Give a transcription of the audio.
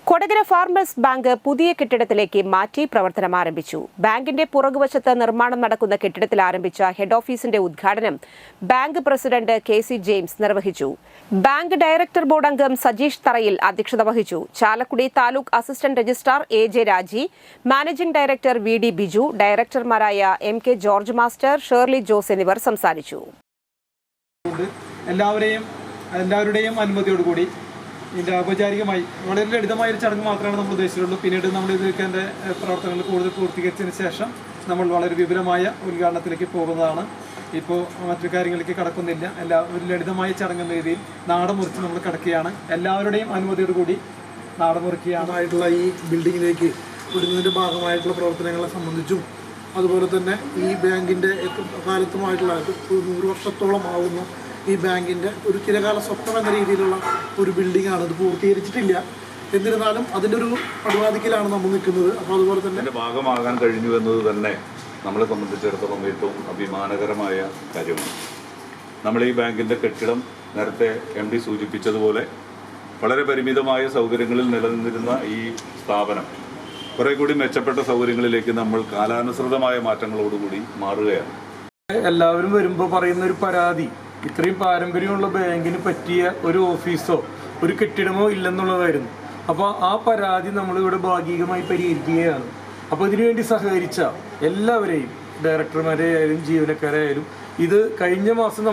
Kodakara farmers bank പുതിയ കെട്ടിടത്തിലേക്ക് മാറ്റി പ്രവർത്തനം ആരംഭിച്ചു. ബാങ്കിന്റെ പുറകുവശത്ത് നിർമ്മാണം നടക്കുന്ന കെട്ടിടത്തിൽ ആരംഭിച്ച ഹെഡ് ഓഫീസിന്റെ ഉദ്ഘാടനം ബാങ്ക് പ്രസിഡന്റ് കെ.സി. ജെയിംസ് നിർവഹിച്ചു. ബാങ്ക് ഡയറക്ടർ ബോർഡ് അംഗം സജീഷ് തറയിൽ അധ്യക്ഷത വഹിച്ചു. Chalakudy taluk assistant registrar A J. Raji, managing director V D. Biju, ഡയറക്ടർമാരായ M K. George master, Shirley Jose എന്നിവർ സംസാരിച്ചു. എല്ലാവരുടെയും അനുമതിയോടുകൂടി ഇതിൻ്റെ ഔപചാരികമായി വളരെ ലളിതമായൊരു ചടങ്ങ് മാത്രമാണ് നമ്മൾ ഉദ്ദേശിച്ചിട്ടുള്ളൂ. പിന്നീട് നമ്മൾ ഇതിൻ്റെ പ്രവർത്തനങ്ങൾ കൂടുതൽ പൂർത്തീകരിച്ചതിന് ശേഷം നമ്മൾ വളരെ വിപുലമായ ഉദ്ഘാടനത്തിലേക്ക് പോകുന്നതാണ്. ഇപ്പോൾ മറ്റു കാര്യങ്ങളിലേക്ക് കടക്കുന്നില്ല. ഒരു ലളിതമായ ചടങ്ങെന്ന രീതിയിൽ നാടൻ മുറിച്ച് നമ്മൾ കിടക്കുകയാണ്. എല്ലാവരുടെയും അനുമതിയോടുകൂടി നാടൻ മുറിക്കുകയാണായിട്ടുള്ള ഈ ബിൽഡിങ്ങിലേക്ക് വിടുന്നതിൻ്റെ ഭാഗമായിട്ടുള്ള പ്രവർത്തനങ്ങളെ സംബന്ധിച്ചും അതുപോലെ തന്നെ ഈ ബാങ്കിൻ്റെ കാലത്തുമായിട്ടുള്ള 100 വർഷത്തോളം ആവുന്ന ഈ ബാങ്കിൻ്റെ ഒരു ചിരകാല സ്വപ്നം എന്ന രീതിയിലുള്ള ഒരു ബിൽഡിങ്ങാണ്. ഇത് പൂർത്തീകരിച്ചിട്ടില്ല. എന്നിരുന്നാലും അതിൻ്റെ ഒരു പടിവാതിക്കലാണ് നമ്മൾ നിൽക്കുന്നത്. അപ്പോൾ അതുപോലെ തന്നെ ഭാഗമാകാൻ കഴിഞ്ഞു എന്നത് തന്നെ നമ്മളെ സംബന്ധിച്ചിടത്തോളം ഏറ്റവും അഭിമാനകരമായ കാര്യമാണ്. നമ്മൾ ഈ ബാങ്കിൻ്റെ കെട്ടിടം നേരത്തെ എം.ഡി. സൂചിപ്പിച്ചതുപോലെ വളരെ പരിമിതമായ സൗകര്യങ്ങളിൽ നിലനിന്നിരുന്ന ഈ സ്ഥാപനം കുറേ കൂടി മെച്ചപ്പെട്ട സൗകര്യങ്ങളിലേക്ക് നമ്മൾ കാലാനുസൃതമായ മാറ്റങ്ങളോടുകൂടി മാറുകയാണ്. എല്ലാവരും വരുമ്പോൾ പറയുന്ന ഒരു പരാതി, ഇത്രയും പാരമ്പര്യമുള്ള ബാങ്കിന് പറ്റിയ ഒരു ഓഫീസോ ഒരു കെട്ടിടമോ ഇല്ലെന്നുള്ളതായിരുന്നു. അപ്പോൾ ആ പരാതി നമ്മളിവിടെ ഭാഗികമായി പരിഹരിക്കുകയാണ്. അപ്പോൾ ഇതിനുവേണ്ടി സഹകരിച്ച എല്ലാവരെയും, ഡയറക്ടർമാരെ ആയാലും ജീവനക്കാരായാലും, ഇത് കഴിഞ്ഞ മാസം